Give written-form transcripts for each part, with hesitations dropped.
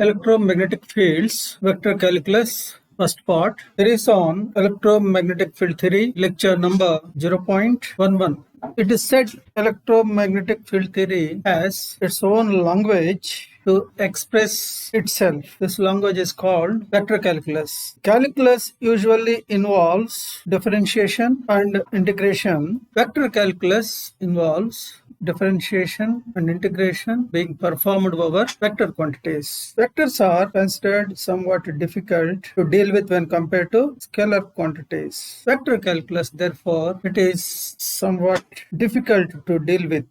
Electromagnetic fields, vector calculus, first part. There is on electromagnetic field theory, lecture number 0.11. It is said electromagnetic field theory has its own language to express itself. This language is called vector calculus. Calculus usually involves differentiation and integration. Vector calculus involves differentiation and integration being performed over vector quantities. Vectors are considered somewhat difficult to deal with when compared to scalar quantities. Vector calculus, therefore, it is somewhat difficult to deal with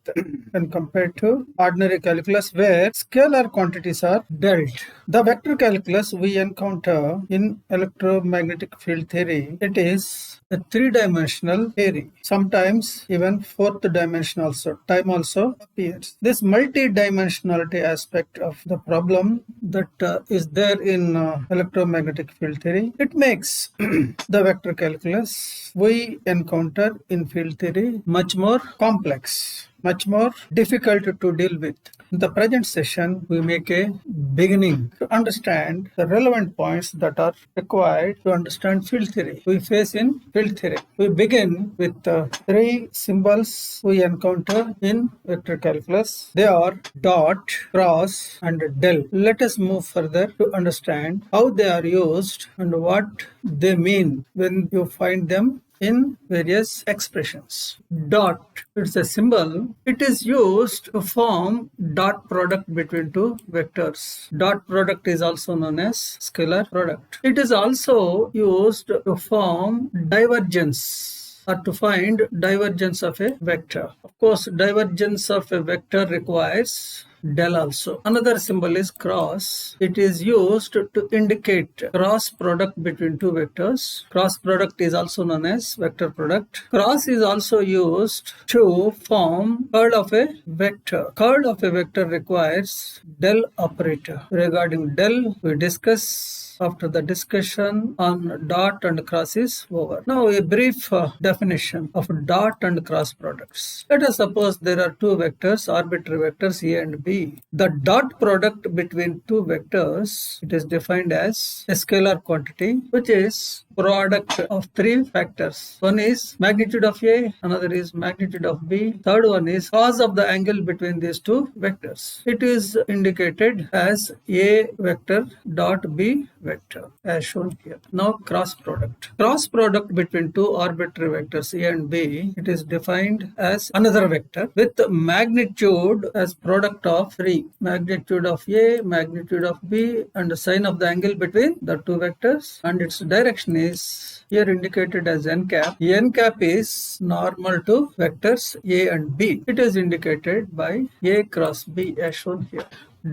when compared to ordinary calculus where scalar quantities are dealt. The vector calculus we encounter in electromagnetic field theory, it is a three-dimensional theory. Sometimes even fourth dimension also, time also appears. This multi-dimensionality aspect of the problem that is there in electromagnetic field theory, it makes the vector calculus we encounter in field theory much more complex, much more difficult to deal with. In the present session, we make a beginning to understand the relevant points that are required to understand field theory. We face in field theory. We begin with three symbols we encounter in vector calculus. They are dot, cross, and del. Let us move further to understand how they are used and what they mean when you find them in various expressions. Dot, it's a symbol. It is used to form dot product between two vectors. Dot product is also known as scalar product. It is also used to form divergence or to find divergence of a vector. Of course, divergence of a vector requires del also. Another symbol is cross. It is used to indicate cross product between two vectors. Cross product is also known as vector product. Cross is also used to form curl of a vector. Curl of a vector requires del operator. Regarding del, we discuss after the discussion on dot and cross is over. Now a brief definition of dot and cross products. Let us suppose there are two vectors, arbitrary vectors A and B. The dot product between two vectors, it is defined as a scalar quantity which is product of three factors. One is magnitude of A, another is magnitude of B, third one is cos of the angle between these two vectors. It is indicated as A vector dot B vector as shown here. Now cross product. Cross product between two arbitrary vectors A and B, it is defined as another vector with magnitude as product of three. Magnitude of A, magnitude of B, and the sign of the angle between the two vectors, and its direction is here indicated as n cap. N cap is normal to vectors A and B. It is indicated by A cross B as shown here.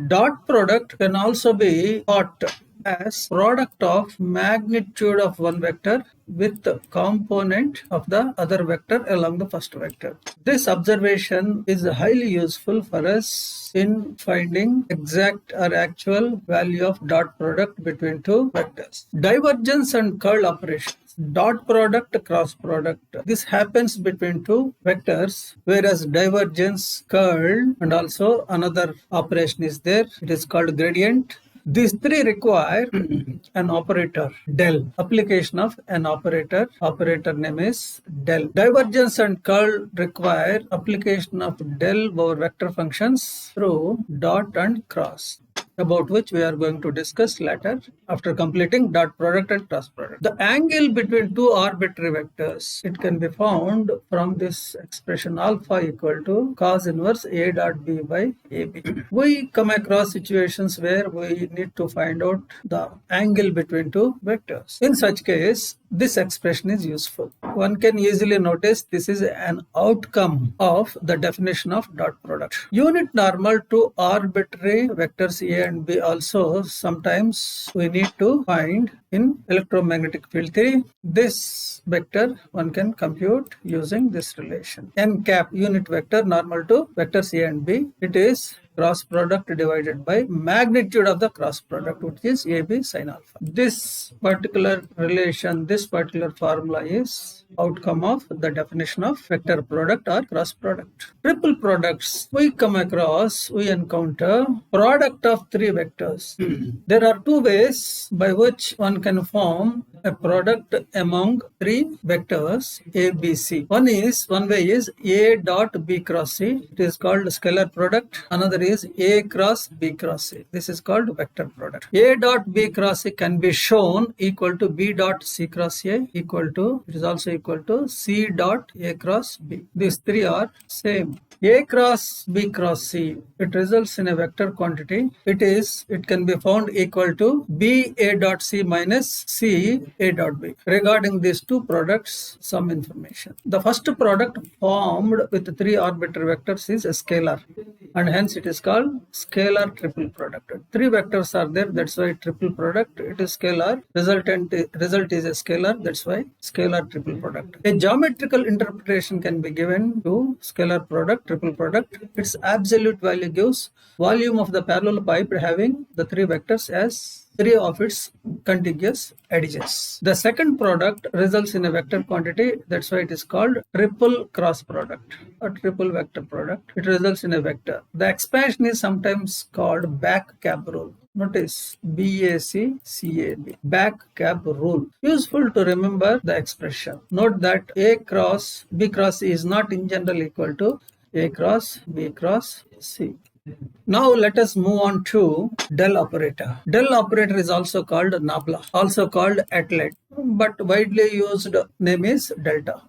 Dot product can also be thought as product of magnitude of one vector with the component of the other vector along the first vector. This observation is highly useful for us in finding exact or actual value of dot product between two vectors. Divergence and curl operations. Dot product, cross product. This happens between two vectors, whereas divergence, curl, and also another operation is there. It is called gradient. These three require an operator, del. Application of an operator. Operator name is del. Divergence and curl require application of del over vector functions through dot and cross, about which we are going to discuss later after completing dot product and cross product. The angle between two arbitrary vectors, it can be found from this expression alpha equal to cos inverse A dot B by AB. We come across situations where we need to find out the angle between two vectors. In such case, this expression is useful. One can easily notice this is an outcome of the definition of dot product. Unit normal to arbitrary vectors A and B also sometimes we need to find in electromagnetic field theory. This vector one can compute using this relation. N cap, unit vector normal to vectors A and B. It is cross product divided by magnitude of the cross product, which is AB sin alpha. This particular relation, this particular formula is outcome of the definition of vector product or cross product. Triple products, we encounter product of three vectors. There are two ways by which one can form a product among three vectors A, B, C. One way is A dot B cross C. It is called scalar product. Another is A cross B cross C. This is called vector product. A dot B cross C can be shown equal to B dot C cross A it is also equal to C dot A cross B. These three are same. A cross B cross C, it results in a vector quantity. It can be found equal to B A dot C minus C A dot B. Regarding these two products, some information. The first product formed with three arbiter vectors is a scalar, and hence it is called scalar triple product. Three vectors are there, that's why triple product. It is scalar. Result is a scalar, that's why scalar triple product. A geometrical interpretation can be given to scalar product, triple product. Its absolute value gives volume of the parallel pipe having the three vectors as three of its contiguous edges. The second product results in a vector quantity, that's why it is called triple cross product or triple vector product. It results in a vector. The expansion is sometimes called back cab rule. Notice BAC-CAB, back cab rule. Useful to remember the expression. Note that A cross B cross C is not in general equal to A cross B cross C. Now let us move on to del operator. Del operator is also called nabla, also called atlet, but widely used name is delta.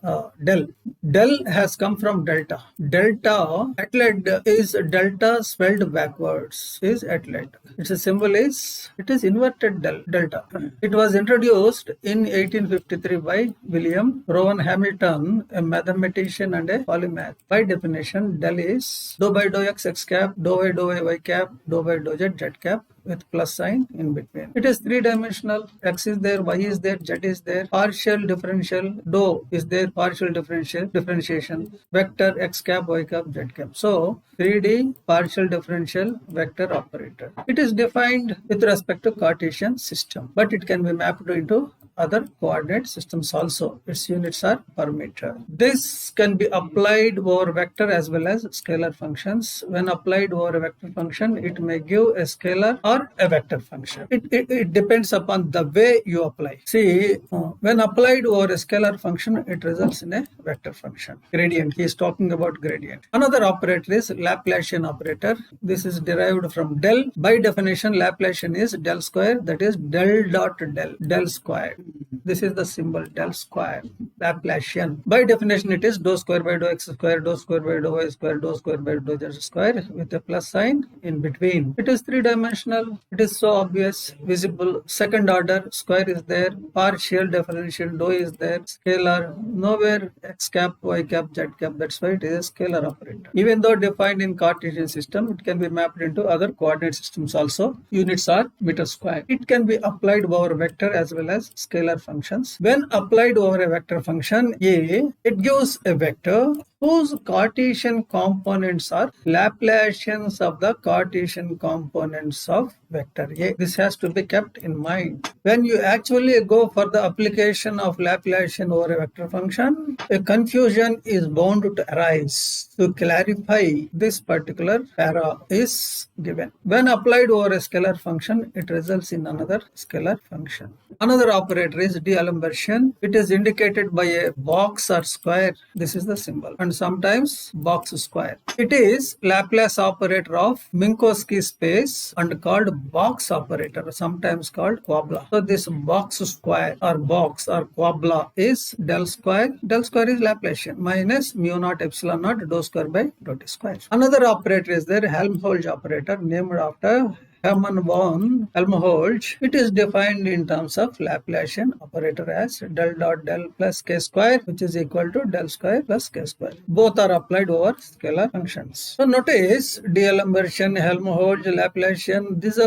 Del has come from delta. Atlet is delta spelled backwards, is atlet. Its symbol is, it is inverted delta. It was introduced in 1853 by William Rowan Hamilton, a mathematician and a polymath. By definition, del is dou by dou x cap, dou by y cap, dou by dou z cap, with plus sign in between. It is three-dimensional. X is there, y is there, z is there. Partial differential, dou is there, partial differentiation, vector x cap, y cap, z cap. So 3D partial differential vector operator. It is defined with respect to Cartesian system, but it can be mapped into other coordinate systems also. Its units are per meter. This can be applied over vector as well as scalar functions. When applied over a vector function, it may give a scalar or a vector function. It depends upon the way you apply. See, when applied over a scalar function, it results in a vector function. Gradient, he is talking about gradient. Another operator is Laplacian operator. This is derived from del. By definition, Laplacian is del square, that is del dot del square. This is the symbol del square, Laplacian. By definition, it is dou square by dou x square, dou square by dou y square, dou square by dou z square with a plus sign in between. It is three-dimensional. It is so obvious, visible. Second order, square is there. Partial differential, dou is there. Scalar, nowhere x cap, y cap, z cap. That's why it is a scalar operator. Even though defined in Cartesian system, it can be mapped into other coordinate systems also. Units are meter square. It can be applied over vector as well as scalar functions. When applied over a vector function A, it gives a vector whose Cartesian components are Laplacians of the Cartesian components of vector A. This has to be kept in mind. When you actually go for the application of Laplacian over a vector function, a confusion is bound to arise. To clarify, this particular para is given. When applied over a scalar function, it results in another scalar function. Another operator is D'Alembert. It is indicated by a box or square. This is the symbol. And sometimes box square. It is Laplace operator of Minkowski space and called box operator, sometimes called quabla. So this box square or box or quabla is del square. Del square is Laplacian minus mu naught epsilon naught dou square by dou t square. Another operator is there, Helmholtz operator, named after Hermann von Helmholtz. It is defined in terms of Laplacian operator as del dot del plus k square, which is equal to del square plus k square. Both are applied over scalar functions. So notice D'Alembertian, Helmholtz, Laplacian, these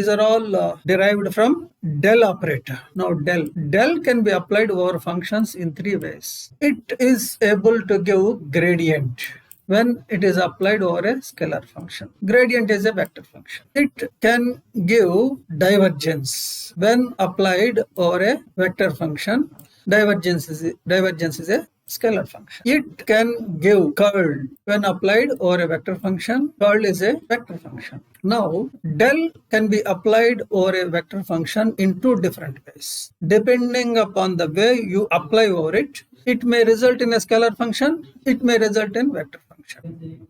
are all derived from del operator. Now del can be applied over functions in three ways. It is able to give gradient when it is applied over a scalar function. Gradient is a vector function. It can give divergence when applied over a vector function. Divergence is a scalar function. It can give curl when applied over a vector function. Curl is a vector function. Now, del can be applied over a vector function in two different ways. Depending upon the way you apply over it, it may result in a scalar function, it may result in vector function.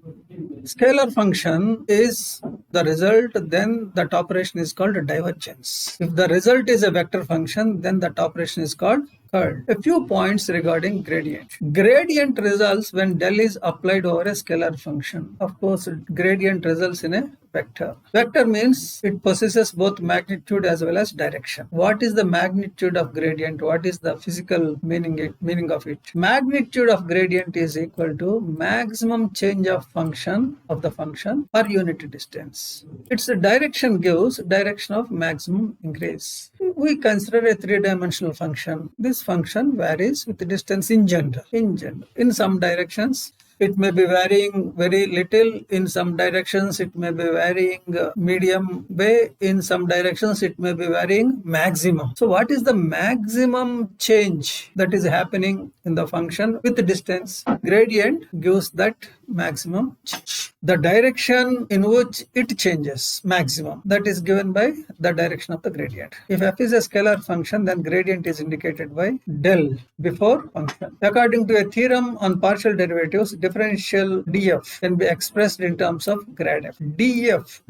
Scalar function is the result, then that operation is called divergence. If the result is a vector function, then that operation is called curl. A few points regarding gradient. Gradient results when del is applied over a scalar function. Of course, gradient results in a vector. Vector means it possesses both magnitude as well as direction. What is the magnitude of gradient? What is the physical meaning of it? Magnitude of gradient is equal to maximum change of the function per unit distance. Its direction gives direction of maximum increase. We consider a three-dimensional function. This function varies with the distance in general. In some directions, it may be varying very little. In some directions, it may be varying medium way. In some directions, it may be varying maximum. So what is the maximum change that is happening in the function with the distance? Gradient gives that maximum change. The direction in which it changes maximum, that is given by the direction of the gradient. If f is a scalar function, then gradient is indicated by del before function. According to a theorem on partial derivatives, differential df can be expressed in terms of grad f. df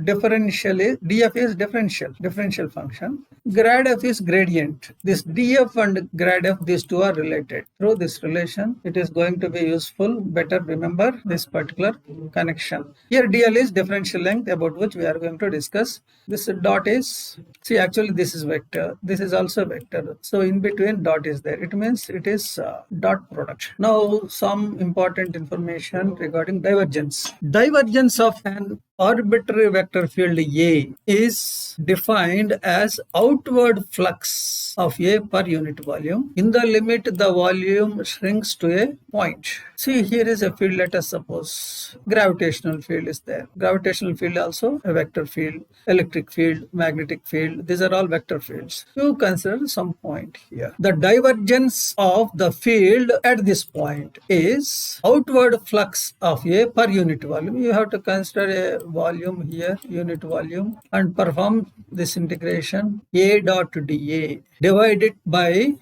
is differential function. Grad f is gradient. This df and grad f, these two are related. Through this relation, it is going to be useful. Better remember this particular connection. Here dl is differential length, about which we are going to discuss. This dot is, actually this is vector. This is also vector. So in between dot is there. It means it is dot product. Now some important information regarding divergence. Divergence of an arbitrary vector field A is defined as outward flux of A per unit volume. In the limit, the volume shrinks to a point. See, here is a field, let us suppose gravitational field is there. Gravitational field also a vector field, electric field, magnetic field. These are all vector fields. You consider some point here. The divergence of the field at this point is outward flux of A per unit volume. You have to consider a volume here, unit volume, and perform this integration A dot dA divided by,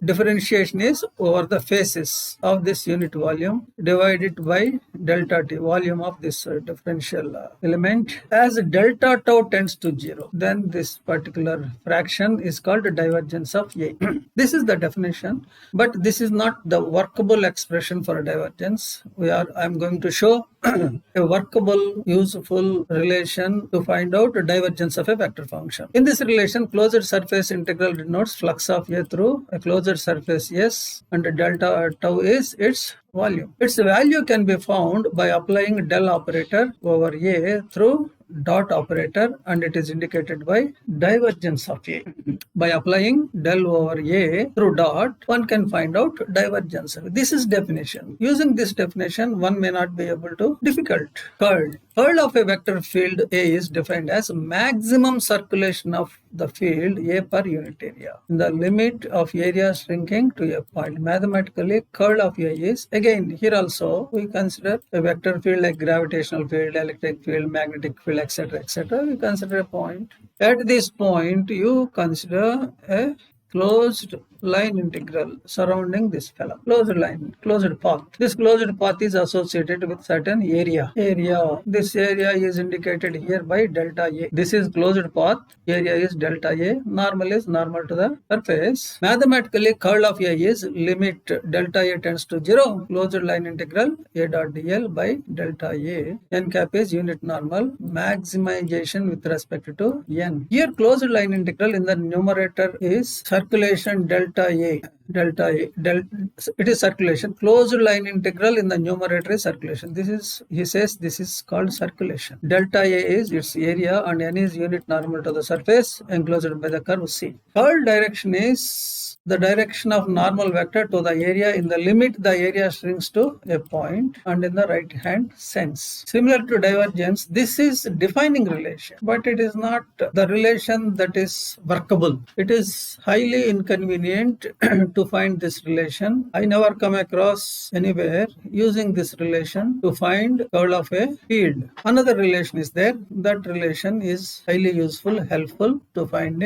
differentiation is over the faces of this unit volume divided by delta T, volume of this differential element. As delta tau tends to 0, then this particular fraction is called the divergence of A. This is the definition, but this is not the workable expression for a divergence. I am going to show a workable, useful relation to find out the divergence of a vector function. In this relation, closed surface integral denotes flux of A through a closed surface S, and delta tau is its volume. Its value can be found by applying del operator over A through dot operator, and it is indicated by divergence of A. By applying del over A through dot, one can find out divergence. This is definition. Using this definition, one may not be able to difficult. Curl of a vector field A is defined as maximum circulation of the field A per unit area. In the limit of area shrinking to a point. Mathematically, curl of A is, again, here also we consider a vector field like gravitational field, electric field, magnetic field, etc. We consider a point. At this point, you consider a closed line integral surrounding this fellow. Closed path. This closed path is associated with certain area. This area is indicated here by delta A. This is closed path. Area is delta A. Normal is normal to the surface. Mathematically, curl of A is limit delta A tends to 0. Closed line integral A dot dl by delta A. N cap is unit normal. Maximization with respect to n. Here, closed line integral in the numerator is circulation delta A. It is circulation. Closed line integral in the numerator is circulation. He says this is called circulation. Delta A is its area and n is unit normal to the surface enclosed by the curve C. Curl direction is the direction of normal vector to the area. In the limit, the area shrinks to a point, and in the right hand sense. Similar to divergence, this is defining relation, but it is not the relation that is workable. It is highly inconvenient meant to find this relation. I never come across anywhere using this relation to find curl of a field. Another relation is there. That relation is highly useful, helpful to find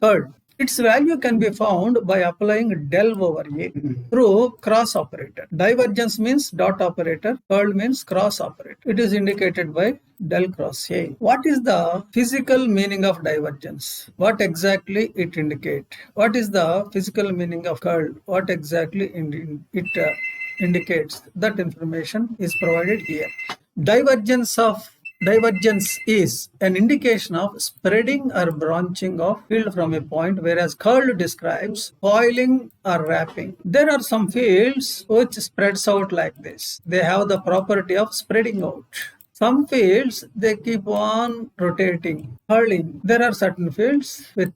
curl. Its value can be found by applying del over A through cross operator. Divergence means dot operator, curl means cross operator. It is indicated by del cross A. What is the physical meaning of divergence? What exactly it indicates? What is the physical meaning of curl? What exactly it indicates? That information is provided here. Divergence is an indication of spreading or branching of field from a point, whereas curl describes coiling or wrapping. There are some fields which spreads out like this. They have the property of spreading out. Some fields, they keep on rotating, curling. There are certain fields with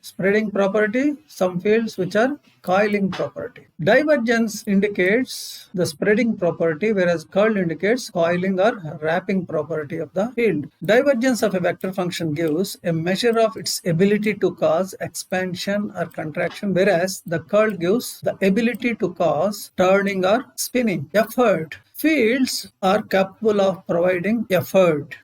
spreading property, some fields which are coiling property. Divergence indicates the spreading property, whereas curl indicates coiling or wrapping property of the field. Divergence of a vector function gives a measure of its ability to cause expansion or contraction, whereas the curl gives the ability to cause turning or spinning. Effort. Fields are capable of providing effort.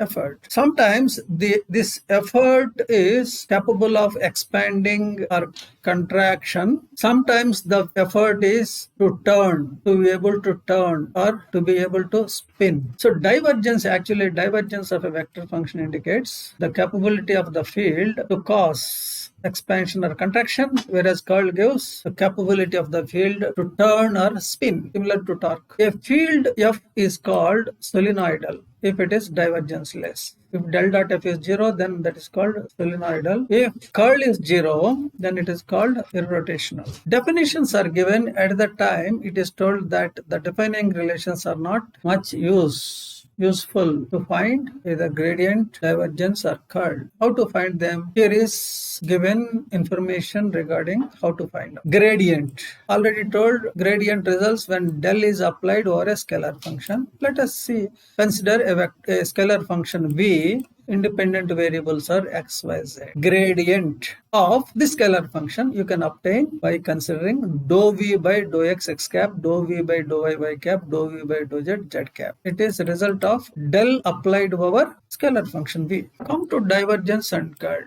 Sometimes this effort is capable of expanding or contraction. Sometimes the effort is to turn, to be able to turn or to be able to spin. So divergence of a vector function indicates the capability of the field to cause expansion or contraction, whereas curl gives the capability of the field to turn or spin, similar to torque. A field F is called solenoidal if it is divergenceless. If del dot F is 0, then that is called solenoidal. If curl is 0, then it is called irrotational. Definitions are given at the time it is told that the defining relations are not much useful to find either gradient, divergence or curl. How to find them? Here is given information regarding how to find them. Gradient. Already told, gradient results when del is applied over a scalar function. Let us see. Consider a scalar function V. Independent variables are x, y, z. Gradient of the scalar function you can obtain by considering dou v by dou x cap, dou v by dou y cap, dou v by dou z cap. It is a result of del applied over scalar function v. Come to divergence and curl.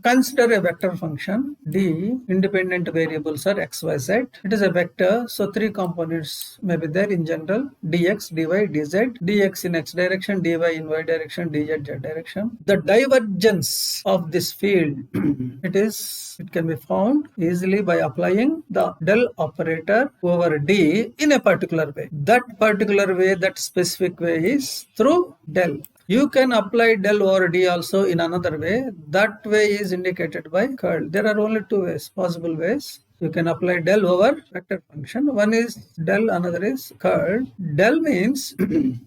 Consider a vector function d. Independent variables are x, y, z. It is a vector, so three components may be there in general: dx, dy, dz. Dx in x direction, dy in y direction, dz z direction. The divergence of this field it can be found easily by applying the del operator over d in a particular way. That particular way, that specific way is through del. You can apply del over d also in another way. That way is indicated by curl. There are only two ways, possible ways. You can apply del over vector function. One is del, another is curl. Del means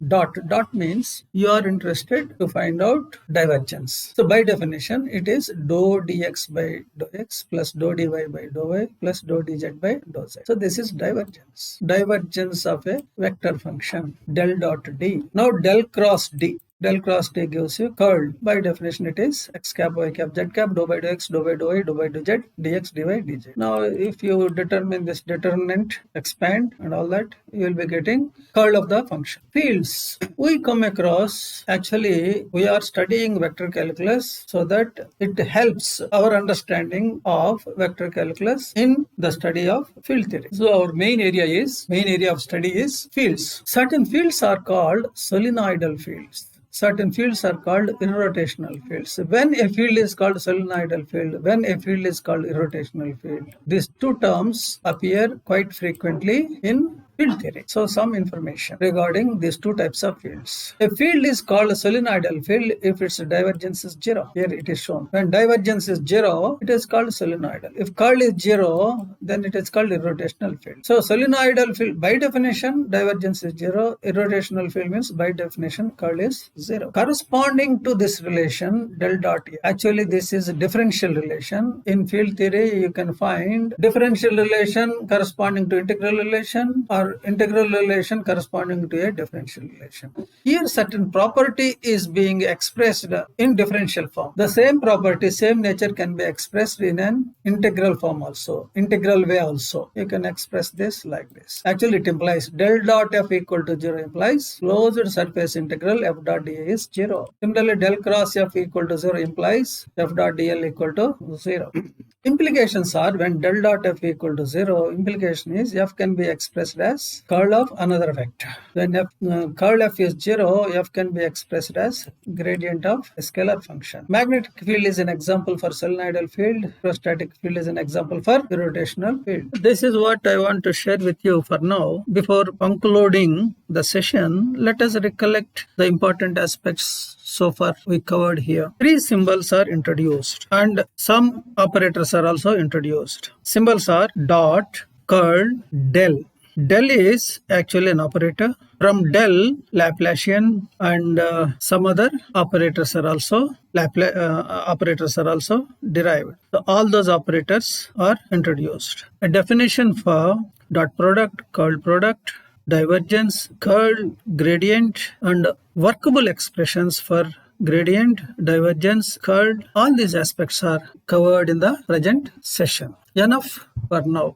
dot. Dot means you are interested to find out divergence. So by definition, it is dou dx by dou x plus dou dy by dou y plus dou dz by dou z. So this is divergence. Divergence of a vector function, del dot d. Now del cross d. Del cross d gives you curl. By definition, it is x cap, y cap, z cap, dou by dou x, dou by dou y, dou by dou z, dx, dy, dz. Now, if you determine this determinant, expand and all that, you will be getting curl of the function. Fields. We come across, actually, we are studying vector calculus so that it helps our understanding of vector calculus in the study of field theory. So, our main area of study is fields. Certain fields are called solenoidal fields. Certain fields are called irrotational fields. When a field is called solenoidal field, when a field is called irrotational field, these two terms appear quite frequently in field theory. So some information regarding these two types of fields. A field is called a solenoidal field if its divergence is 0. Here it is shown. When divergence is 0, it is called solenoidal. If curl is 0, then it is called irrotational field. So solenoidal field, by definition, divergence is 0. Irrotational field means by definition, curl is 0. Corresponding to this relation, del dot A. Actually, this is a differential relation. In field theory, you can find differential relation corresponding to integral relation or or integral relation corresponding to a differential relation. Here certain property is being expressed in differential form. The same property, same nature can be expressed in an integral form also, integral way also. You can express this like this. Actually it implies del dot f equal to 0 implies closed surface integral f dot dA is 0. Similarly del cross f equal to 0 implies f dot dl equal to 0. Implications are when del dot f equal to 0, implication is f can be expressed as curl of another vector. When curl f is 0, f can be expressed as gradient of a scalar function. Magnetic field is an example for solenoidal field. Electrostatic field is an example for rotational field. This is what I want to share with you for now. Before concluding the session, let us recollect the important aspects so far we covered here. Three symbols are introduced and some operators are also introduced. Symbols are dot, curl, del. Del is actually an operator. From del, Laplacian and some other operators are also derived. So all those operators are introduced. A definition for dot product, curl product, divergence, curl, gradient, and workable expressions for gradient, divergence, curl. All these aspects are covered in the present session. Enough for now.